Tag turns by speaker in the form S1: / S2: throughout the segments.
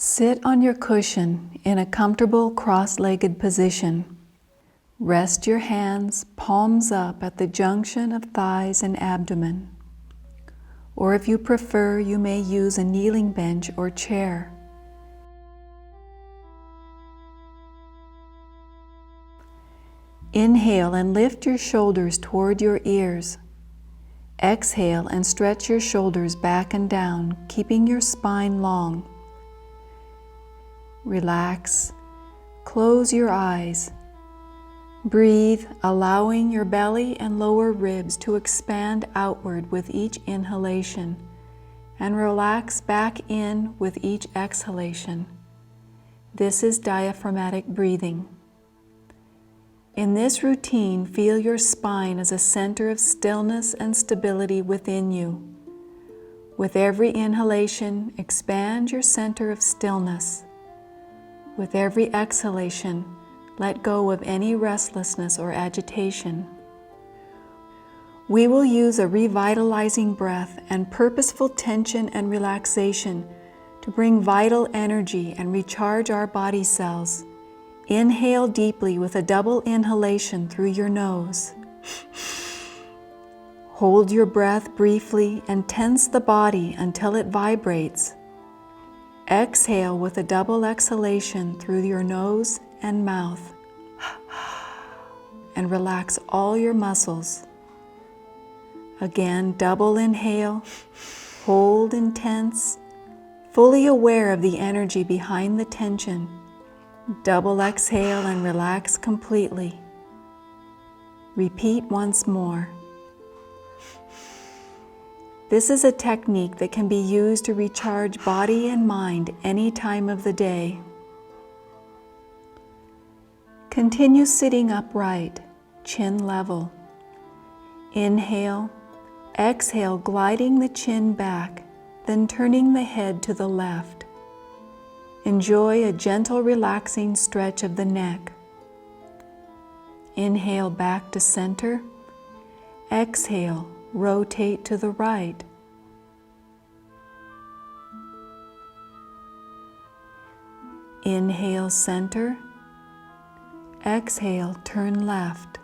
S1: Sit on your cushion in a comfortable cross-legged position. Rest your hands palms up at the junction of thighs and abdomen. Or if you prefer, you may use a kneeling bench or chair. Inhale and lift your shoulders toward your ears. Exhale and stretch your shoulders back and down, keeping your spine long. Relax. Close your eyes. Breathe, allowing your belly and lower ribs to expand outward with each inhalation, and relax back in with each exhalation. This is diaphragmatic breathing. In this routine, feel your spine as a center of stillness and stability within you. With every inhalation, expand your center of stillness. With every exhalation, let go of any restlessness or agitation. We will use a revitalizing breath and purposeful tension and relaxation to bring vital energy and recharge our body cells. Inhale deeply with a double inhalation through your nose. Hold your breath briefly and tense the body until it vibrates. Exhale with a double exhalation through your nose and mouth. And relax all your muscles. Again, double inhale, hold and tense, fully aware of the energy behind the tension. Double exhale and relax completely. Repeat once more. This is a technique that can be used to recharge body and mind any time of the day. Continue sitting upright, chin level. Inhale, exhale, gliding the chin back, then turning the head to the left. Enjoy a gentle, relaxing stretch of the neck. Inhale back to center. Exhale, rotate to the right. Inhale, center. Exhale, turn left.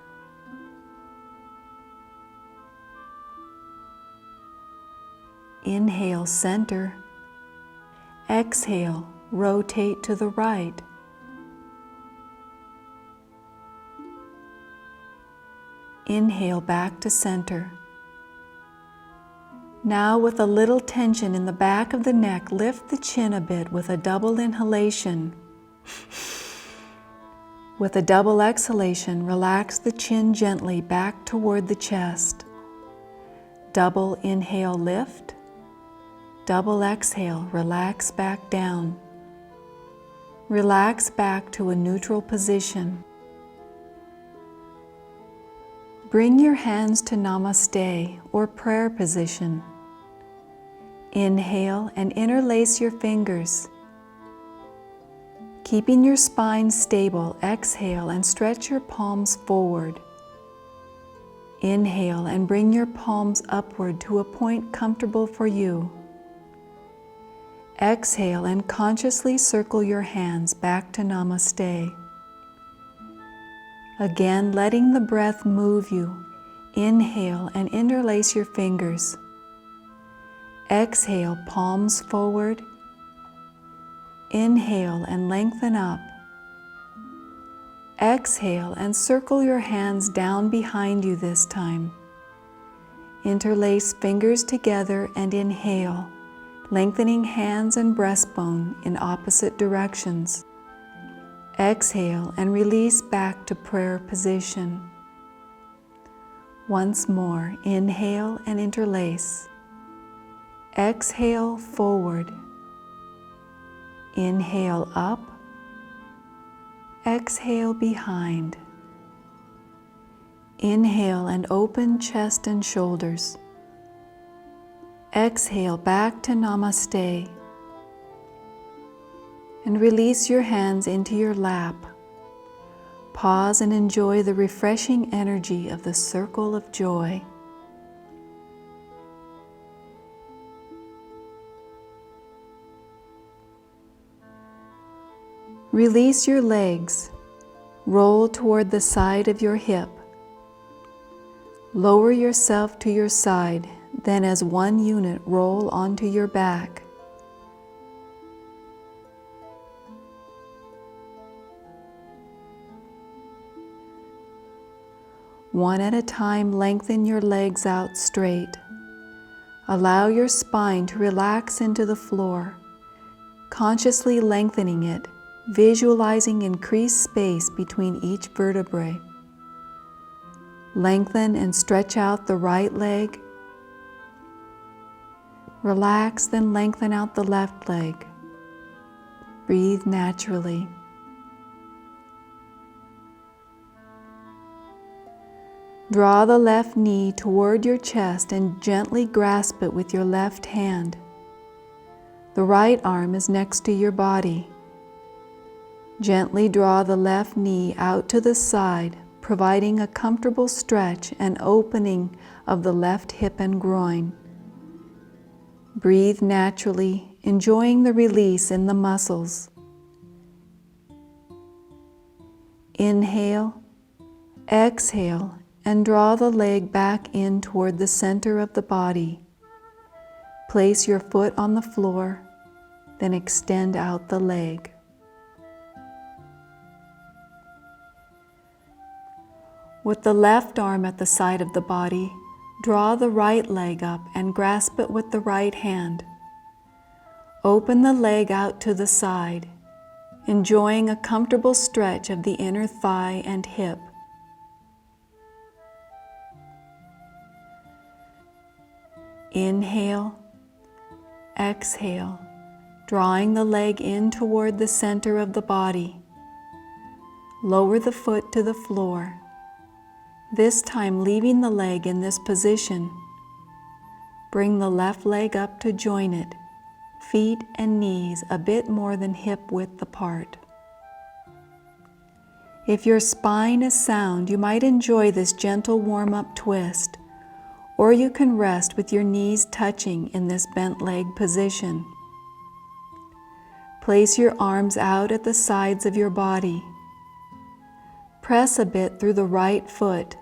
S1: Inhale, center. Exhale, rotate to the right. Inhale back to center. Now, with a little tension in the back of the neck, lift the chin a bit with a double inhalation. With a double exhalation, relax the chin gently back toward the chest. Double inhale, lift. Double exhale, relax back down. Relax back to a neutral position. Bring your hands to Namaste or prayer position. Inhale and interlace your fingers. Keeping your spine stable, exhale and stretch your palms forward. Inhale and bring your palms upward to a point comfortable for you. Exhale and consciously circle your hands back to Namaste. Again, letting the breath move you. Inhale and interlace your fingers. Exhale, palms forward. Inhale and lengthen up. Exhale and circle your hands down behind you this time. Interlace fingers together and inhale, lengthening hands and breastbone in opposite directions. Exhale and release back to prayer position. Once more, inhale and interlace. Exhale, forward. Inhale, up. Exhale, behind. Inhale and open chest and shoulders. Exhale back to Namaste. And release your hands into your lap. Pause and enjoy the refreshing energy of the circle of joy. Release your legs. Roll toward the side of your hip. Lower yourself to your side, then as one unit roll onto your back. One at a time, lengthen your legs out straight. Allow your spine to relax into the floor, consciously lengthening it, visualizing increased space between each vertebrae. Lengthen and stretch out the right leg. Relax, then lengthen out the left leg. Breathe naturally. Draw the left knee toward your chest and gently grasp it with your left hand. The right arm is next to your body. Gently draw the left knee out to the side, providing a comfortable stretch and opening of the left hip and groin. Breathe naturally, enjoying the release in the muscles. Inhale, exhale, and draw the leg back in toward the center of the body. Place your foot on the floor, then extend out the leg. With the left arm at the side of the body, draw the right leg up and grasp it with the right hand. Open the leg out to the side, enjoying a comfortable stretch of the inner thigh and hip. Inhale, exhale, drawing the leg in toward the center of the body. Lower the foot to the floor, this time leaving the leg in this position. Bring the left leg up to join it, feet and knees a bit more than hip width apart. If your spine is sound, you might enjoy this gentle warm-up twist, or you can rest with your knees touching in this bent leg position. Place your arms out at the sides of your body. Press a bit through the right foot.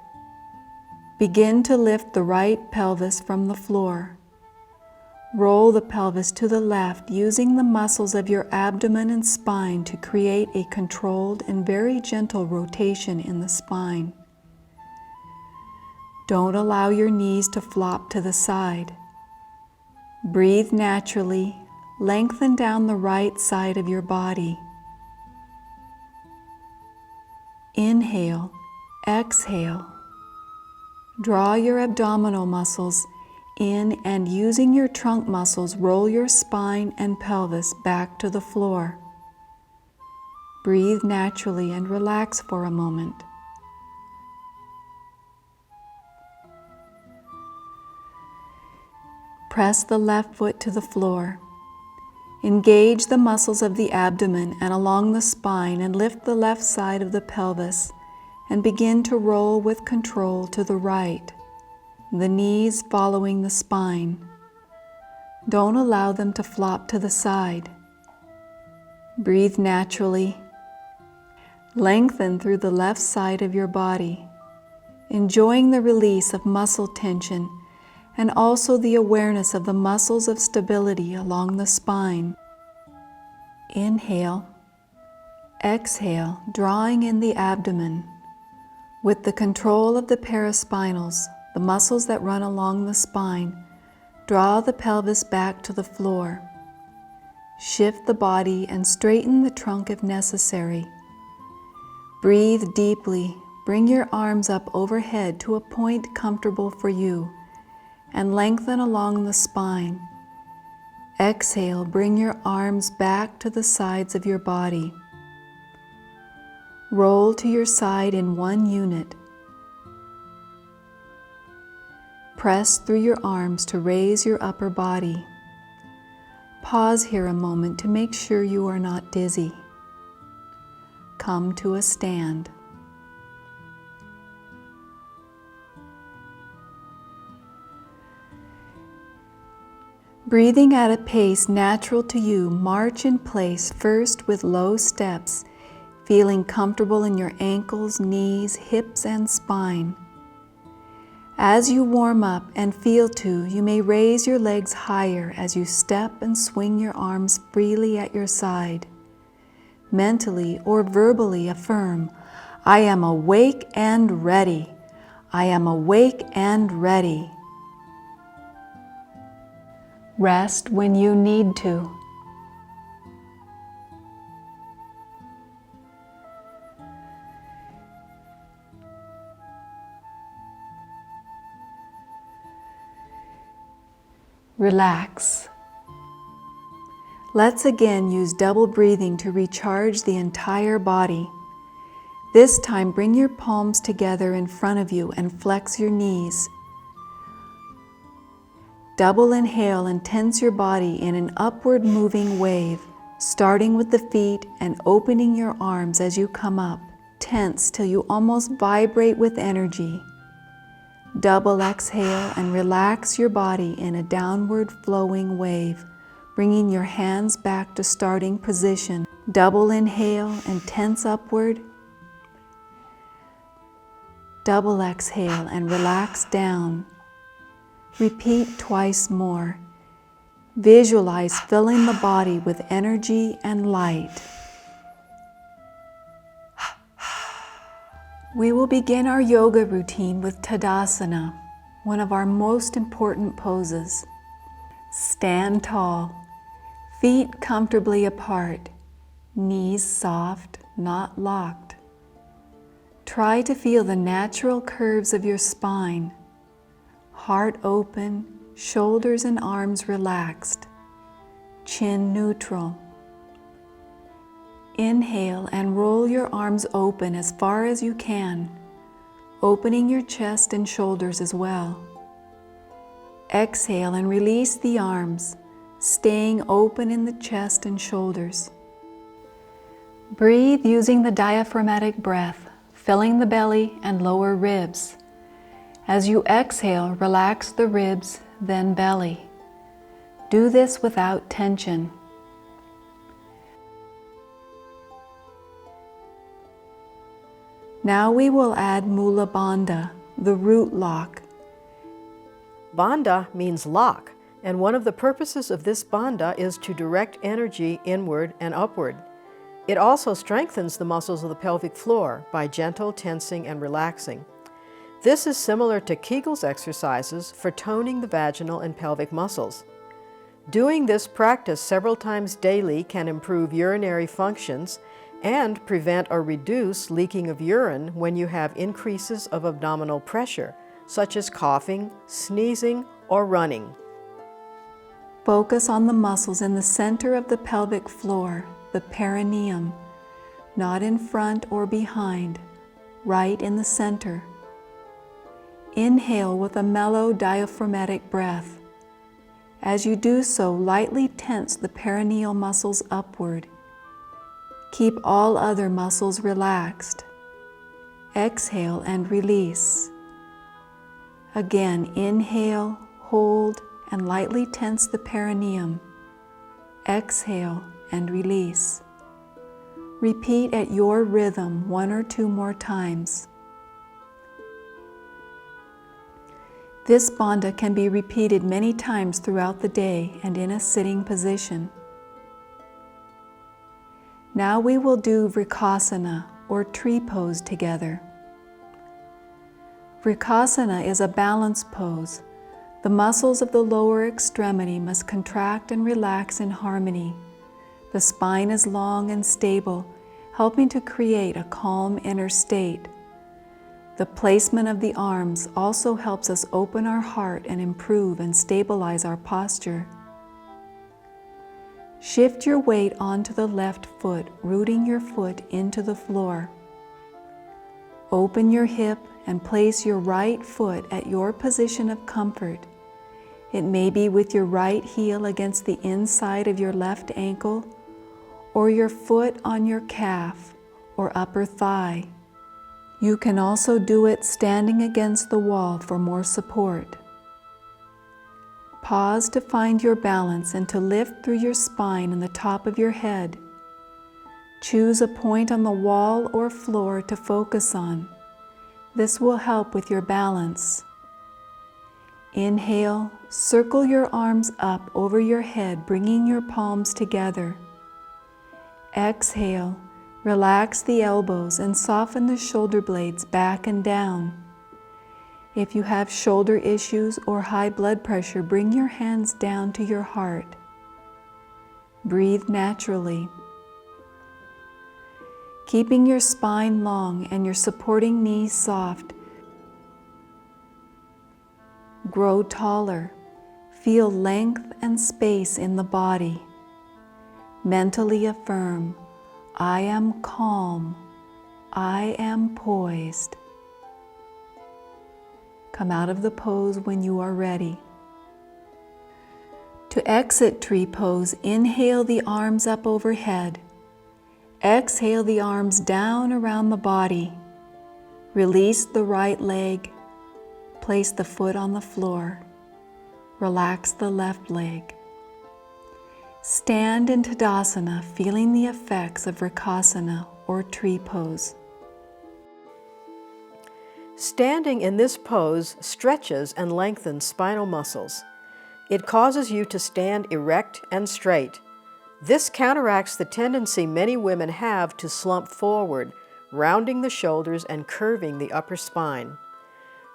S1: Begin to lift the right pelvis from the floor. Roll the pelvis to the left, using the muscles of your abdomen and spine to create a controlled and very gentle rotation in the spine. Don't allow your knees to flop to the side. Breathe naturally, lengthen down the right side of your body. Inhale, exhale. Draw your abdominal muscles in and using your trunk muscles, roll your spine and pelvis back to the floor. Breathe naturally and relax for a moment. Press the left foot to the floor. Engage the muscles of the abdomen and along the spine and lift the left side of the pelvis and begin to roll with control to the right, the knees following the spine. Don't allow them to flop to the side. Breathe naturally. Lengthen through the left side of your body, enjoying the release of muscle tension and also the awareness of the muscles of stability along the spine. Inhale, exhale, drawing in the abdomen. With the control of the paraspinals, the muscles that run along the spine, draw the pelvis back to the floor. Shift the body and straighten the trunk if necessary. Breathe deeply. Bring your arms up overhead to a point comfortable for you, and lengthen along the spine. Exhale, bring your arms back to the sides of your body. Roll to your side in one unit. Press through your arms to raise your upper body. Pause here a moment to make sure you are not dizzy. Come to a stand. Breathing at a pace natural to you, march in place first with low steps, feeling comfortable in your ankles, knees, hips, and spine. As you warm up and feel to, you may raise your legs higher as you step and swing your arms freely at your side. Mentally or verbally affirm, I am awake and ready. I am awake and ready. Rest when you need to. Relax. Let's again use double breathing to recharge the entire body. This time, bring your palms together in front of you and flex your knees. Double inhale and tense your body in an upward moving wave, starting with the feet and opening your arms as you come up. Tense till you almost vibrate with energy. Double exhale and relax your body in a downward flowing wave, bringing your hands back to starting position. Double inhale and tense upward. Double exhale and relax down. Repeat twice more. Visualize filling the body with energy and light. We will begin our yoga routine with Tadasana, one of our most important poses. Stand tall, feet comfortably apart, knees soft, not locked. Try to feel the natural curves of your spine, heart open, shoulders and arms relaxed, chin neutral. Inhale and roll your arms open as far as you can, opening your chest and shoulders as well. Exhale and release the arms, staying open in the chest and shoulders. Breathe using the diaphragmatic breath, filling the belly and lower ribs. As you exhale, relax the ribs, then belly. Do this without tension. Now we will add Mula Bandha, the root lock.
S2: Bandha means lock, and one of the purposes of this bandha is to direct energy inward and upward. It also strengthens the muscles of the pelvic floor by gentle tensing and relaxing. This is similar to Kegel's exercises for toning the vaginal and pelvic muscles. Doing this practice several times daily can improve urinary functions and prevent or reduce leaking of urine when you have increases of abdominal pressure, such as coughing, sneezing, or running.
S1: Focus on the muscles in the center of the pelvic floor, the perineum, not in front or behind, right in the center. Inhale with a mellow diaphragmatic breath. As you do so, lightly tense the perineal muscles upward. Keep all other muscles relaxed. Exhale and release. Again, inhale, hold, and lightly tense the perineum. Exhale and release. Repeat at your rhythm 1 or 2 more times. This bandha can be repeated many times throughout the day and in a sitting position. Now we will do Vrikasana, or tree pose, together. Vrikasana is a balance pose. The muscles of the lower extremity must contract and relax in harmony. The spine is long and stable, helping to create a calm inner state. The placement of the arms also helps us open our heart and improve and stabilize our posture. Shift your weight onto the left foot, rooting your foot into the floor. Open your hip and place your right foot at your position of comfort. It may be with your right heel against the inside of your left ankle, or your foot on your calf or upper thigh. You can also do it standing against the wall for more support. Pause to find your balance and to lift through your spine and the top of your head. Choose a point on the wall or floor to focus on. This will help with your balance. Inhale, circle your arms up over your head, bringing your palms together. Exhale, relax the elbows and soften the shoulder blades back and down. If you have shoulder issues or high blood pressure, bring your hands down to your heart. Breathe naturally. Keeping your spine long and your supporting knees soft. Grow taller. Feel length and space in the body. Mentally affirm, I am calm. I am poised. Come out of the pose when you are ready. To exit tree pose, inhale the arms up overhead. Exhale the arms down around the body. Release the right leg. Place the foot on the floor. Relax the left leg. Stand in Tadasana, feeling the effects of Vrksasana or tree pose.
S2: Standing in this pose stretches and lengthens spinal muscles. It causes you to stand erect and straight. This counteracts the tendency many women have to slump forward, rounding the shoulders and curving the upper spine.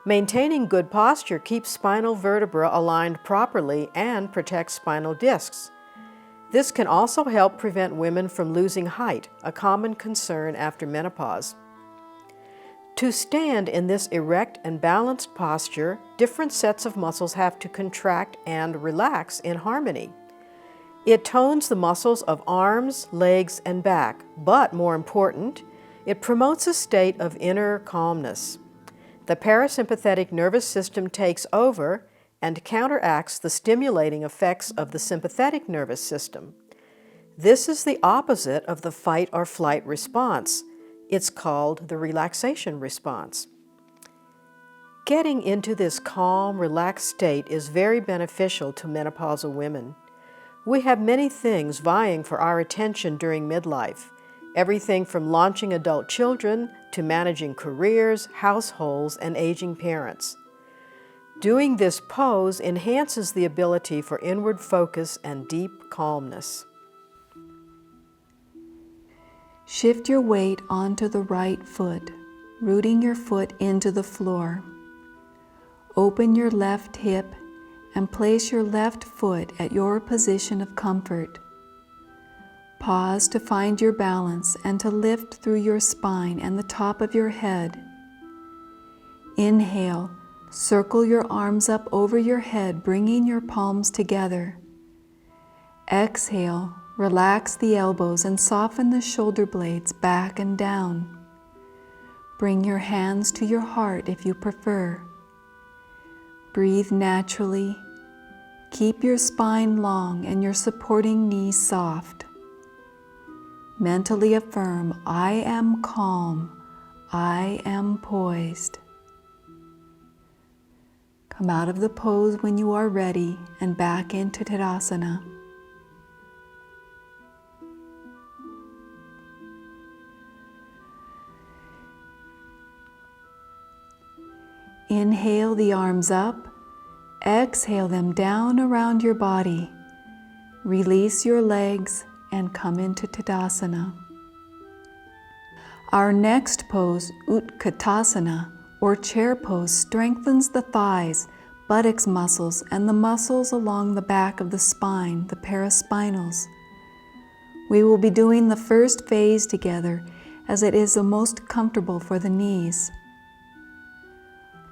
S2: Maintaining good posture keeps spinal vertebra aligned properly and protects spinal discs. This can also help prevent women from losing height, a common concern after menopause. To stand in this erect and balanced posture, different sets of muscles have to contract and relax in harmony. It tones the muscles of arms, legs, and back, but more important, it promotes a state of inner calmness. The parasympathetic nervous system takes over and counteracts the stimulating effects of the sympathetic nervous system. This is the opposite of the fight or flight response. It's called the relaxation response. Getting into this calm, relaxed state is very beneficial to menopausal women. We have many things vying for our attention during midlife, everything from launching adult children to managing careers, households, and aging parents. Doing this pose enhances the ability for inward focus and deep calmness.
S1: Shift your weight onto the right foot, rooting your foot into the floor. Open your left hip and place your left foot at your position of comfort. Pause to find your balance and to lift through your spine and the top of your head. Inhale, circle your arms up over your head, bringing your palms together. Exhale, relax the elbows and soften the shoulder blades back and down. Bring your hands to your heart if you prefer. Breathe naturally. Keep your spine long and your supporting knees soft. Mentally affirm, I am calm. I am poised. Come out of the pose when you are ready and back into Tadasana. Inhale the arms up, exhale them down around your body. Release your legs and come into Tadasana. Our next pose, Utkatasana, or chair pose, strengthens the thighs, buttocks muscles, and the muscles along the back of the spine, the paraspinals. We will be doing the first phase together as it is the most comfortable for the knees.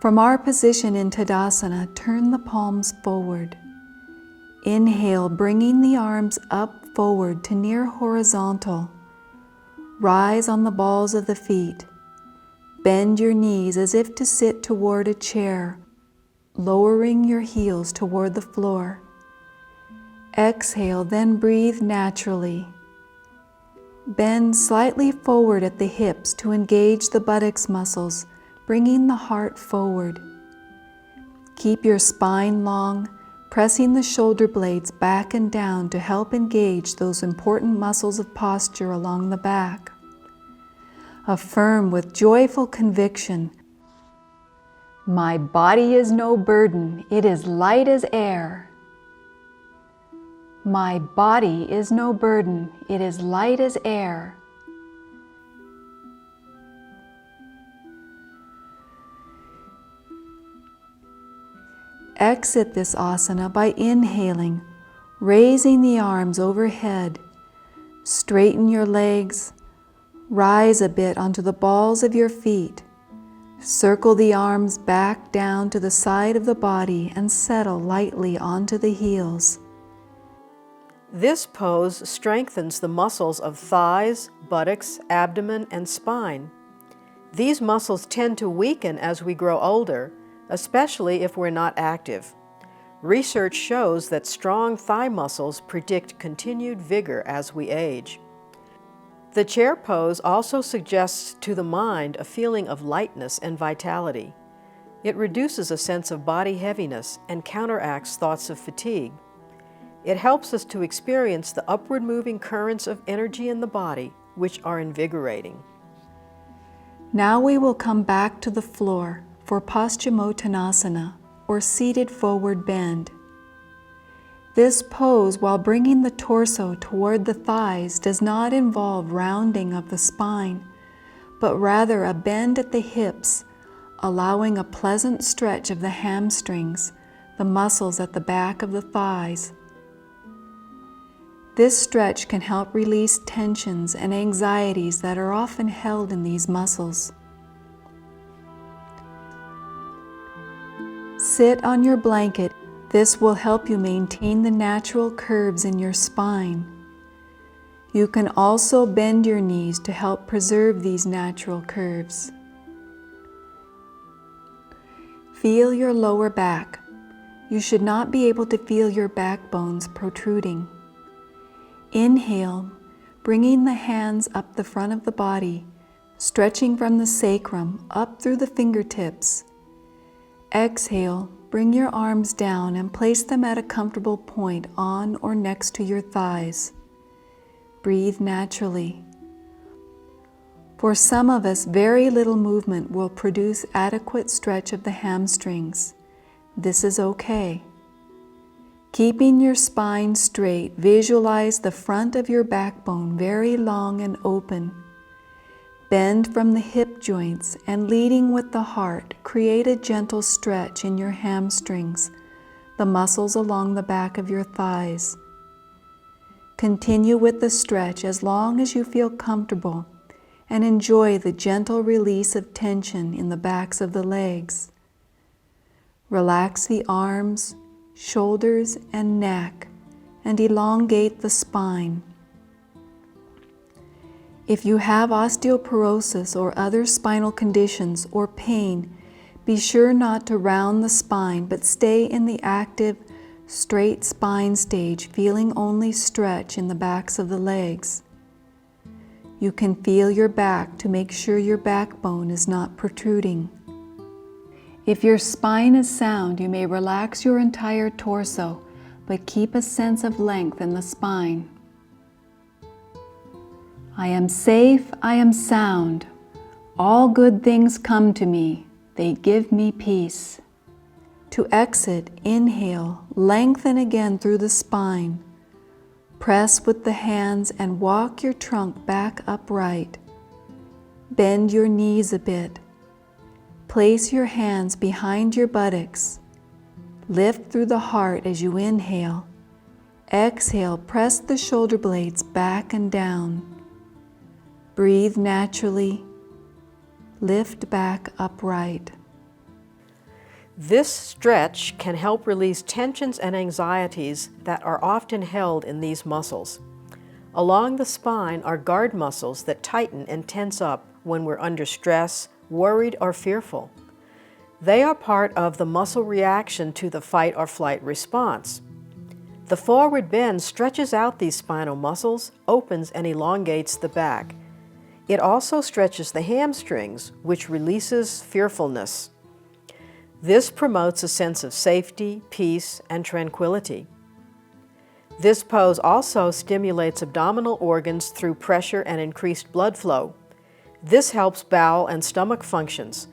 S1: From our position in Tadasana, turn the palms forward. Inhale, bringing the arms up forward to near horizontal. Rise on the balls of the feet. Bend your knees as if to sit toward a chair, lowering your heels toward the floor. Exhale, then breathe naturally. Bend slightly forward at the hips to engage the buttocks muscles, bringing the heart forward. Keep your spine long, pressing the shoulder blades back and down to help engage those important muscles of posture along the back. Affirm with joyful conviction, "My body is no burden, it is light as air." My body is no burden, it is light as air. Exit this asana by inhaling, raising the arms overhead. Straighten your legs. Rise a bit onto the balls of your feet. Circle the arms back down to the side of the body and settle lightly onto the heels.
S2: This pose strengthens the muscles of thighs, buttocks, abdomen, and spine. These muscles tend to weaken as we grow older, especially if we're not active. Research shows that strong thigh muscles predict continued vigor as we age. The chair pose also suggests to the mind a feeling of lightness and vitality. It reduces a sense of body heaviness and counteracts thoughts of fatigue. It helps us to experience the upward moving currents of energy in the body, which are invigorating.
S1: Now we will come back to the floor for Paschimottanasana, or seated forward bend. This pose, while bringing the torso toward the thighs, does not involve rounding of the spine, but rather a bend at the hips, allowing a pleasant stretch of the hamstrings, the muscles at the back of the thighs. This stretch can help release tensions and anxieties that are often held in these muscles. Sit on your blanket. This will help you maintain the natural curves in your spine. You can also bend your knees to help preserve these natural curves. Feel your lower back. You should not be able to feel your backbones protruding. Inhale, bringing the hands up the front of the body, stretching from the sacrum up through the fingertips. Exhale, bring your arms down and place them at a comfortable point on or next to your thighs. Breathe naturally. For some of us, very little movement will produce adequate stretch of the hamstrings. This is okay. Keeping your spine straight, visualize the front of your backbone very long and open. Bend from the hip joints and leading with the heart, create a gentle stretch in your hamstrings, the muscles along the back of your thighs. Continue with the stretch as long as you feel comfortable and enjoy the gentle release of tension in the backs of the legs. Relax the arms, shoulders, and neck, and elongate the spine. If you have osteoporosis or other spinal conditions or pain, be sure not to round the spine, but stay in the active, straight spine stage, feeling only stretch in the backs of the legs. You can feel your back to make sure your backbone is not protruding. If your spine is sound, you may relax your entire torso, but keep a sense of length in the spine. I am safe, I am sound. All good things come to me. They give me peace. To exit, inhale, lengthen again through the spine. Press with the hands and walk your trunk back upright. Bend your knees a bit. Place your hands behind your buttocks. Lift through the heart as you inhale. Exhale, press the shoulder blades back and down. Breathe naturally. Lift back upright.
S2: This stretch can help release tensions and anxieties that are often held in these muscles. Along the spine are guard muscles that tighten and tense up when we're under stress, worried, or fearful. They are part of the muscle reaction to the fight or flight response. The forward bend stretches out these spinal muscles, opens and elongates the back. It also stretches the hamstrings, which releases fearfulness. This promotes a sense of safety, peace, and tranquility. This pose also stimulates abdominal organs through pressure and increased blood flow. This helps bowel and stomach functions.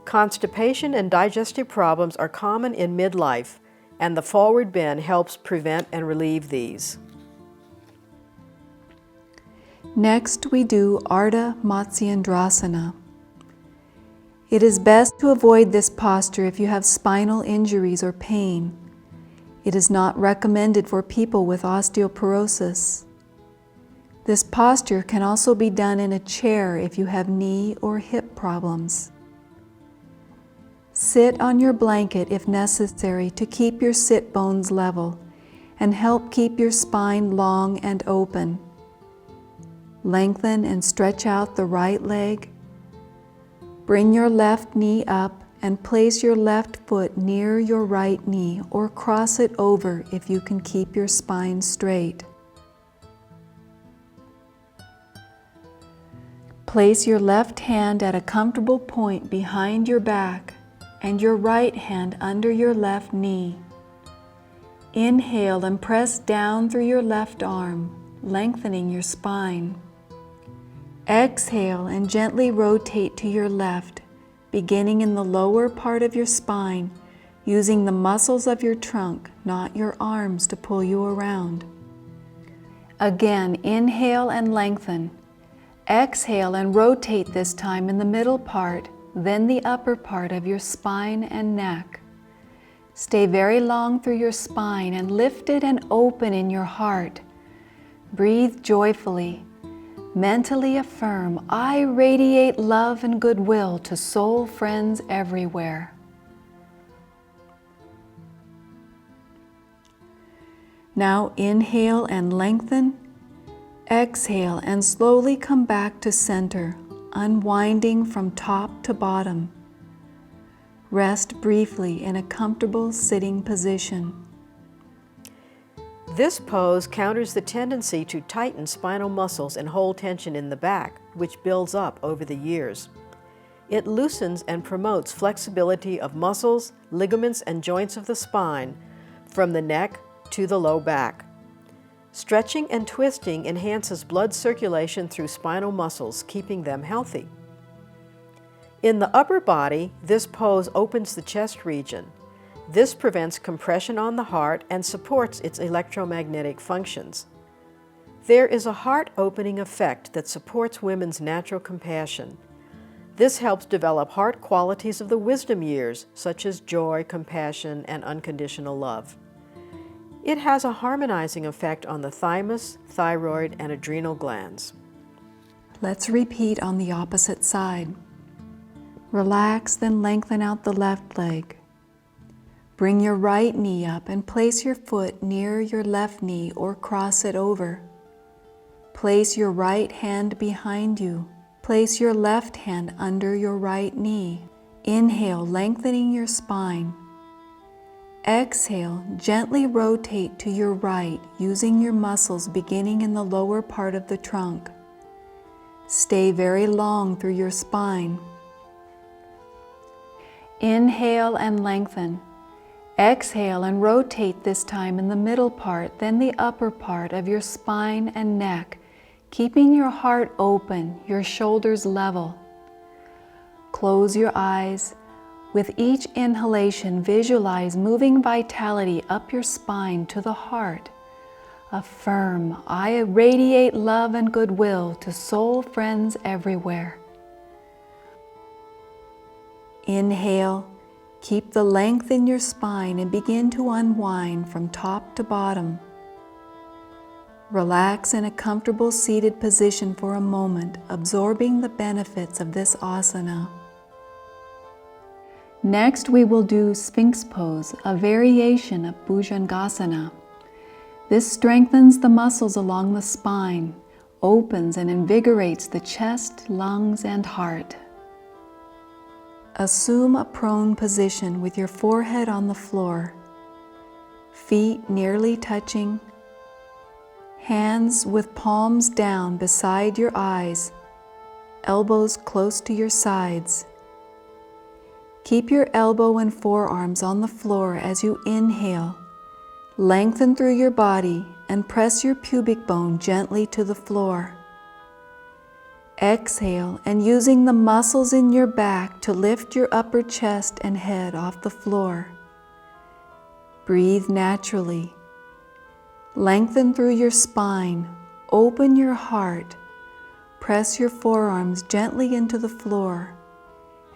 S2: Constipation and digestive problems are common in midlife, and the forward bend helps prevent and relieve these.
S1: Next, we do Ardha Matsyendrasana. It is best to avoid this posture if you have spinal injuries or pain. It is not recommended for people with osteoporosis. This posture can also be done in a chair if you have knee or hip problems. Sit on your blanket if necessary to keep your sit bones level and help keep your spine long and open. Lengthen and stretch out the right leg. Bring your left knee up and place your left foot near your right knee or cross it over if you can keep your spine straight. Place your left hand at a comfortable point behind your back and your right hand under your left knee. Inhale and press down through your left arm, lengthening your spine. Exhale and gently rotate to your left, beginning in the lower part of your spine, using the muscles of your trunk, not your arms, to pull you around. Again, inhale and lengthen. Exhale and rotate this time in the middle part, then the upper part of your spine and neck. Stay very long through your spine and lifted and open in your heart. Breathe joyfully. Mentally affirm, I radiate love and goodwill to soul friends everywhere. Now inhale and lengthen. Exhale and slowly come back to center, unwinding from top to bottom. Rest briefly in a comfortable sitting position.
S2: This pose counters the tendency to tighten spinal muscles and hold tension in the back, which builds up over the years. It loosens and promotes flexibility of muscles, ligaments, and joints of the spine from the neck to the low back. Stretching and twisting enhances blood circulation through spinal muscles, keeping them healthy. In the upper body, this pose opens the chest region. This prevents compression on the heart and supports its electromagnetic functions. There is a heart-opening effect that supports women's natural compassion. This helps develop heart qualities of the wisdom years, such as joy, compassion, and unconditional love. It has a harmonizing effect on the thymus, thyroid, and adrenal glands.
S1: Let's repeat on the opposite side. Relax, then lengthen out the left leg. Bring your right knee up and place your foot near your left knee or cross it over. Place your right hand behind you. Place your left hand under your right knee. Inhale, lengthening your spine. Exhale, gently rotate to your right, using your muscles beginning in the lower part of the trunk. Stay very long through your spine. Inhale and lengthen. Exhale and rotate this time in the middle part, then the upper part of your spine and neck, keeping your heart open, your shoulders level. Close your eyes. With each inhalation, visualize moving vitality up your spine to the heart. Affirm, I radiate love and goodwill to soul friends everywhere. Inhale. Keep the length in your spine and begin to unwind from top to bottom. Relax in a comfortable seated position for a moment, absorbing the benefits of this asana. Next, we will do Sphinx pose, a variation of Bhujangasana. This strengthens the muscles along the spine, opens and invigorates the chest, lungs, and heart. Assume a prone position with your forehead on the floor, feet nearly touching, hands with palms down beside your eyes, elbows close to your sides. Keep your elbow and forearms on the floor as you inhale. Lengthen through your body and press your pubic bone gently to the floor. Exhale, and using the muscles in your back to lift your upper chest and head off the floor. Breathe naturally. Lengthen through your spine. Open your heart. Press your forearms gently into the floor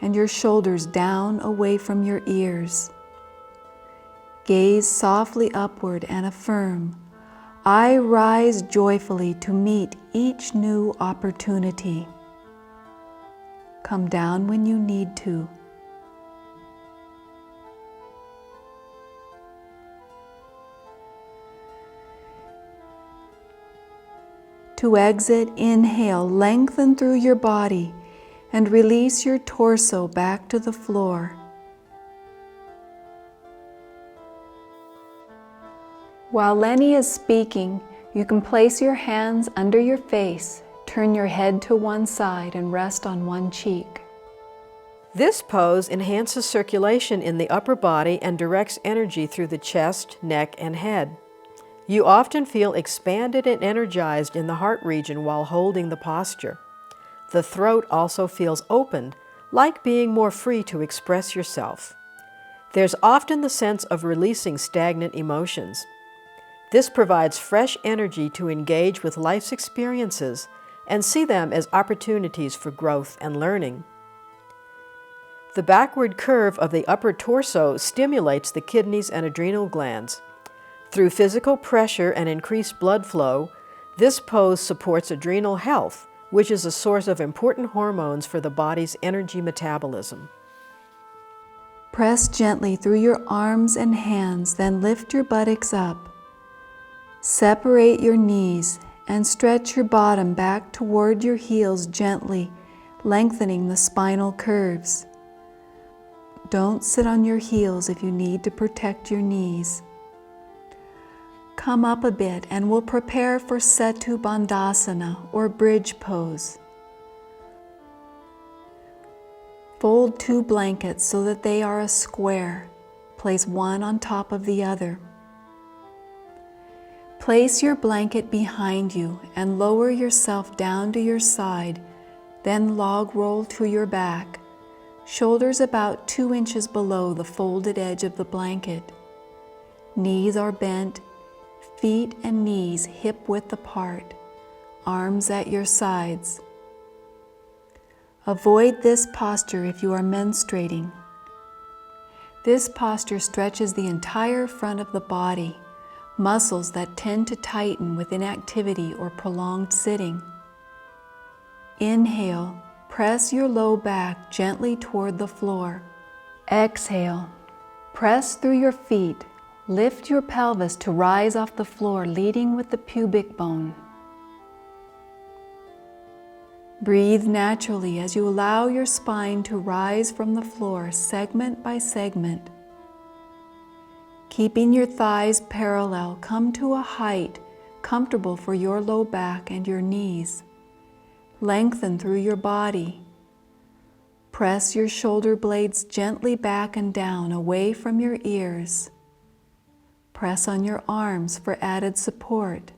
S1: and your shoulders down away from your ears. Gaze softly upward and affirm, I rise joyfully to meet each new opportunity. Come down when you need to. To exit, inhale, lengthen through your body and release your torso back to the floor. While Lennie is speaking, you can place your hands under your face, turn your head to one side and rest on one cheek.
S2: This pose enhances circulation in the upper body and directs energy through the chest, neck, and head. You often feel expanded and energized in the heart region while holding the posture. The throat also feels opened, like being more free to express yourself. There's often the sense of releasing stagnant emotions. This provides fresh energy to engage with life's experiences and see them as opportunities for growth and learning. The backward curve of the upper torso stimulates the kidneys and adrenal glands. Through physical pressure and increased blood flow, this pose supports adrenal health, which is a source of important hormones for the body's energy metabolism.
S1: Press gently through your arms and hands, then lift your buttocks up. Separate your knees and stretch your bottom back toward your heels gently, lengthening the spinal curves. Don't sit on your heels if you need to protect your knees. Come up a bit and we'll prepare for Setu Bandhasana or bridge pose. Fold 2 blankets so that they are a square. Place one on top of the other. Place your blanket behind you and lower yourself down to your side, then log roll to your back, shoulders about 2 inches below the folded edge of the blanket. Knees are bent, feet and knees hip-width apart, arms at your sides. Avoid this posture if you are menstruating. This posture stretches the entire front of the body, muscles that tend to tighten with inactivity or prolonged sitting. Inhale, press your low back gently toward the floor. Exhale, press through your feet. Lift your pelvis to rise off the floor, leading with the pubic bone. Breathe naturally as you allow your spine to rise from the floor segment by segment. Keeping your thighs parallel, come to a height comfortable for your low back and your knees. Lengthen through your body. Press your shoulder blades gently back and down away from your ears. Press on your arms for added support.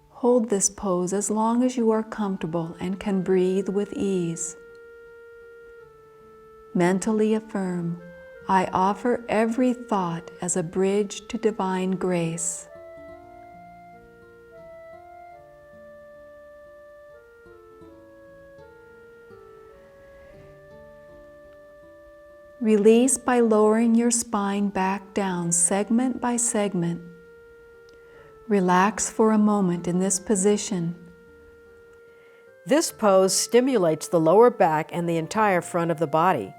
S1: Hold this pose as long as you are comfortable and can breathe with ease. Mentally affirm, I offer every thought as a bridge to divine grace. Release by lowering your spine back down segment by segment. Relax for a moment in this position.
S2: This pose stimulates the lower back and the entire front of the body.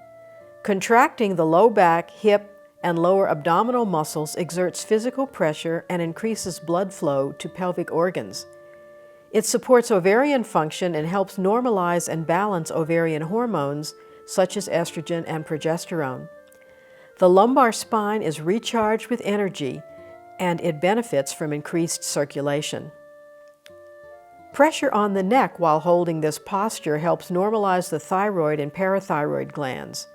S2: Contracting the low back, hip, and lower abdominal muscles exerts physical pressure and increases blood flow to pelvic organs. It supports ovarian function and helps normalize and balance ovarian hormones such as estrogen and progesterone. The lumbar spine is recharged with energy and it benefits from increased circulation. Pressure on the neck while holding this posture helps normalize the thyroid and parathyroid glands.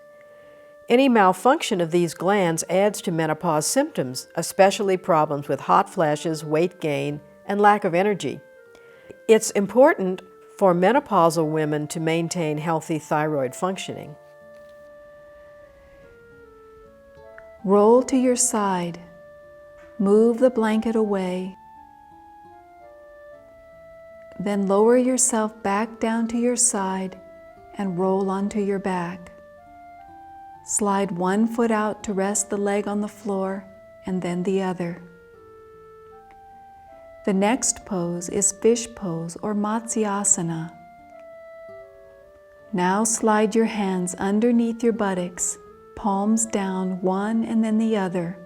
S2: Any malfunction of these glands adds to menopause symptoms, especially problems with hot flashes, weight gain, and lack of energy. It's important for menopausal women to maintain healthy thyroid functioning.
S1: Roll to your side. Move the blanket away. Then lower yourself back down to your side and roll onto your back. Slide one foot out to rest the leg on the floor and then the other. The next pose is fish pose or Matsyasana. Now slide your hands underneath your buttocks, palms down, one and then the other.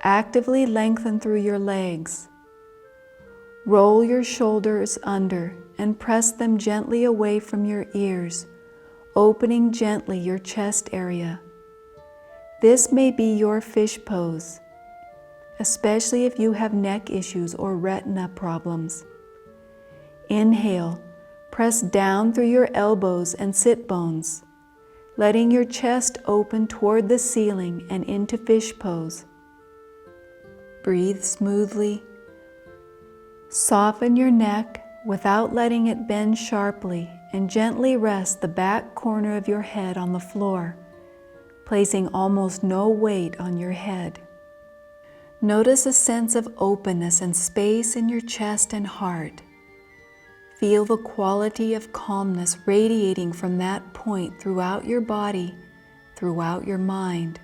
S1: Actively lengthen through your legs. Roll your shoulders under and press them gently away from your ears, opening gently your chest area. This may be your fish pose, especially if you have neck issues or retina problems. Inhale, press down through your elbows and sit bones, letting your chest open toward the ceiling and into fish pose. Breathe smoothly. Soften your neck without letting it bend sharply and gently rest the back corner of your head on the floor, placing almost no weight on your head. Notice a sense of openness and space in your chest and heart. Feel the quality of calmness radiating from that point throughout your body, throughout your mind.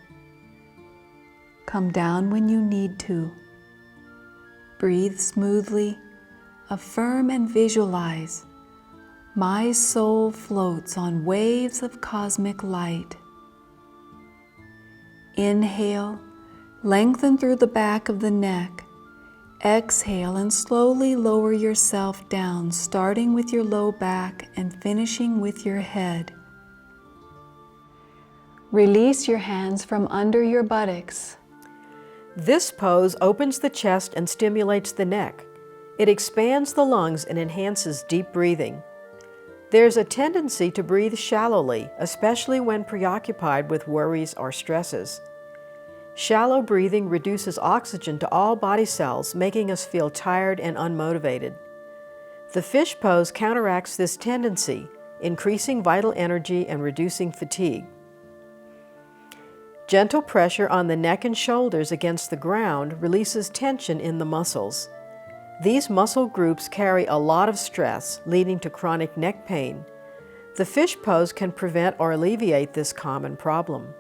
S1: Come down when you need to. Breathe smoothly. Affirm and visualize. My soul floats on waves of cosmic light. Inhale, lengthen through the back of the neck. Exhale and slowly lower yourself down, starting with your low back and finishing with your head. Release your hands from under your buttocks.
S2: This pose opens the chest and stimulates the neck. It expands the lungs and enhances deep breathing. There's a tendency to breathe shallowly, especially when preoccupied with worries or stresses. Shallow breathing reduces oxygen to all body cells, making us feel tired and unmotivated. The fish pose counteracts this tendency, increasing vital energy and reducing fatigue. Gentle pressure on the neck and shoulders against the ground releases tension in the muscles. These muscle groups carry a lot of stress, leading to chronic neck pain. The fish pose can prevent or alleviate this common problem.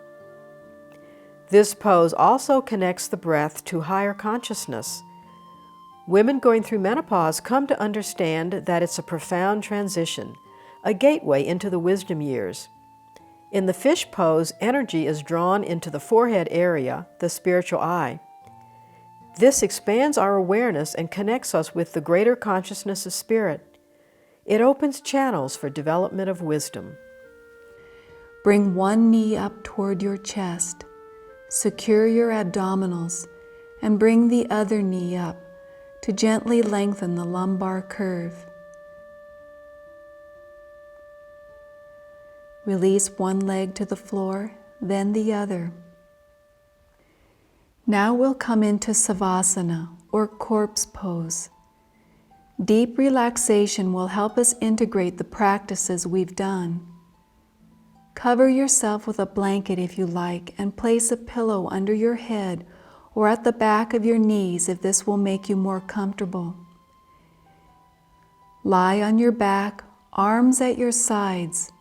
S2: This pose also connects the breath to higher consciousness. Women going through menopause come to understand that it's a profound transition, a gateway into the wisdom years. In the fish pose, energy is drawn into the forehead area, the spiritual eye. This expands our awareness and connects us with the greater consciousness of spirit. It opens channels for development of wisdom.
S1: Bring one knee up toward your chest. Secure your abdominals and bring the other knee up to gently lengthen the lumbar curve. Release one leg to the floor, then the other. Now we'll come into Savasana, or corpse pose. Deep relaxation will help us integrate the practices we've done. Cover yourself with a blanket if you like, and place a pillow under your head or at the back of your knees if this will make you more comfortable. Lie on your back, arms at your sides,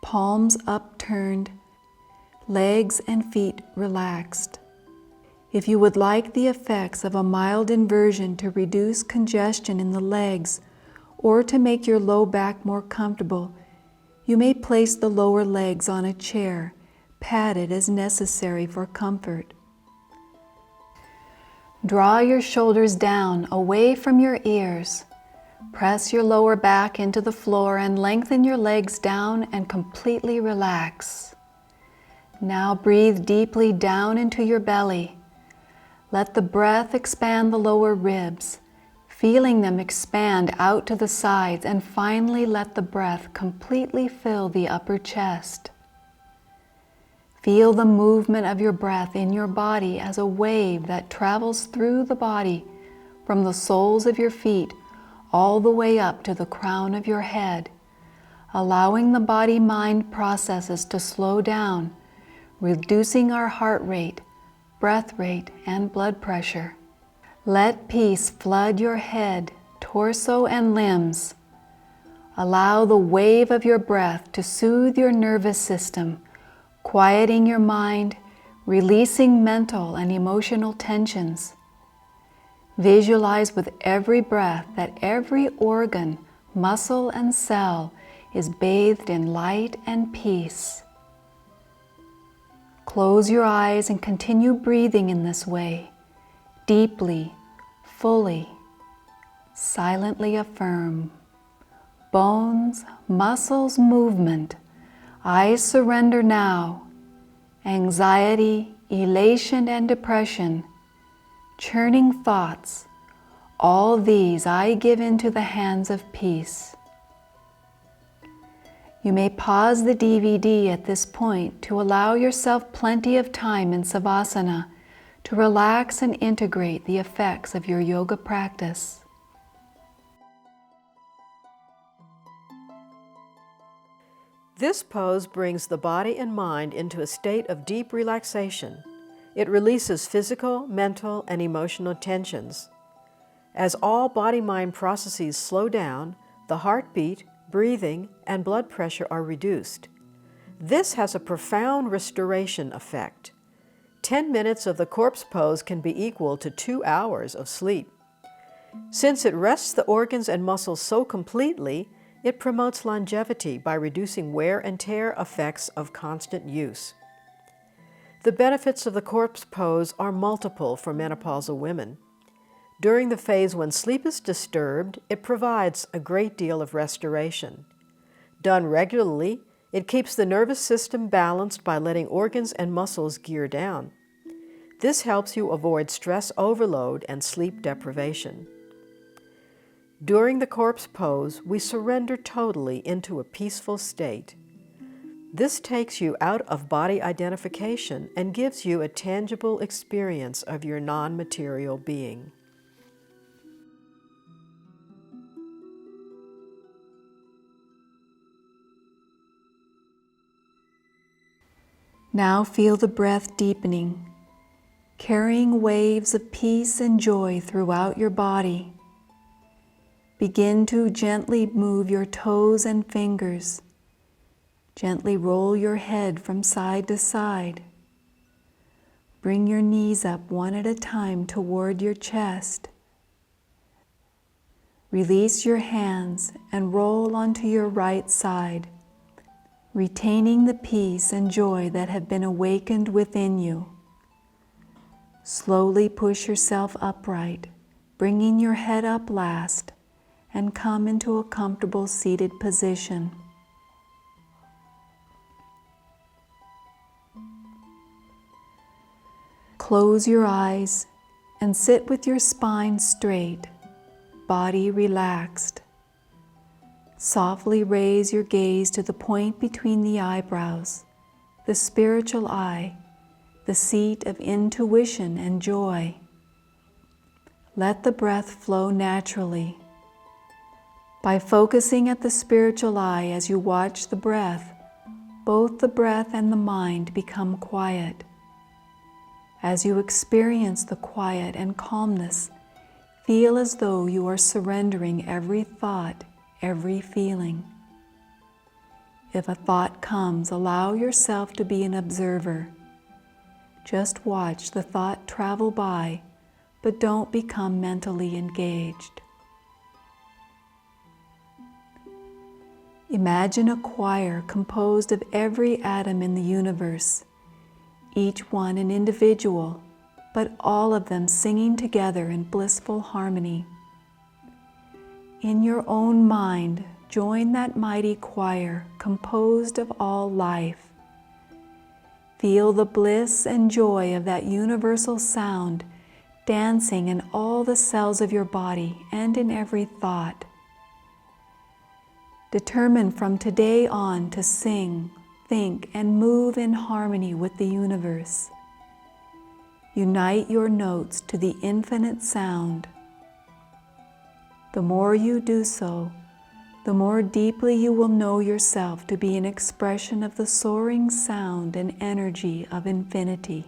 S1: palms upturned, legs and feet relaxed. If you would like the effects of a mild inversion to reduce congestion in the legs or to make your low back more comfortable, you may place the lower legs on a chair, padded as necessary for comfort. Draw your shoulders down away from your ears. Press your lower back into the floor and lengthen your legs down and completely relax. Now breathe deeply down into your belly. Let the breath expand the lower ribs, feeling them expand out to the sides, and finally let the breath completely fill the upper chest. Feel the movement of your breath in your body as a wave that travels through the body from the soles of your feet all the way up to the crown of your head, allowing the body-mind processes to slow down, reducing our heart rate, breath rate, and blood pressure. Let peace flood your head, torso, and limbs. Allow the wave of your breath to soothe your nervous system, quieting your mind, releasing mental and emotional tensions. Visualize with every breath that every organ, muscle, and cell is bathed in light and peace. Close your eyes and continue breathing in this way, deeply, fully, silently affirm. Bones, muscles, movement. I surrender now. Anxiety, elation, and depression, churning thoughts, all these I give into the hands of peace. You may pause the DVD at this point to allow yourself plenty of time in Savasana to relax and integrate the effects of your yoga practice.
S2: This pose brings the body and mind into a state of deep relaxation. It releases physical, mental, and emotional tensions. As all body-mind processes slow down, the heartbeat, breathing, and blood pressure are reduced. This has a profound restoration effect. 10 minutes of the corpse pose can be equal to 2 hours of sleep. Since it rests the organs and muscles so completely, it promotes longevity by reducing wear and tear effects of constant use. The benefits of the corpse pose are multiple for menopausal women. During the phase when sleep is disturbed, it provides a great deal of restoration. Done regularly, it keeps the nervous system balanced by letting organs and muscles gear down. This helps you avoid stress overload and sleep deprivation. During the corpse pose, we surrender totally into a peaceful state. This takes you out of body identification and gives you a tangible experience of your non-material being.
S1: Now feel the breath deepening, carrying waves of peace and joy throughout your body. Begin to gently move your toes and fingers. Gently roll your head from side to side. Bring your knees up one at a time toward your chest. Release your hands and roll onto your right side, retaining the peace and joy that have been awakened within you. Slowly push yourself upright, bringing your head up last, and come into a comfortable seated position. Close your eyes and sit with your spine straight, body relaxed. Softly raise your gaze to the point between the eyebrows, the spiritual eye, the seat of intuition and joy. Let the breath flow naturally. By focusing at the spiritual eye as you watch the breath, both the breath and the mind become quiet. As you experience the quiet and calmness, feel as though you are surrendering every thought, every feeling. If a thought comes, allow yourself to be an observer. Just watch the thought travel by, but don't become mentally engaged. Imagine a choir composed of every atom in the universe, each one an individual, but all of them singing together in blissful harmony. In your own mind, join that mighty choir composed of all life. Feel the bliss and joy of that universal sound dancing in all the cells of your body and in every thought. Determine from today on to sing, think, and move in harmony with the universe. Unite your notes to the infinite sound. The more you do so, the more deeply you will know yourself to be an expression of the soaring sound and energy of infinity.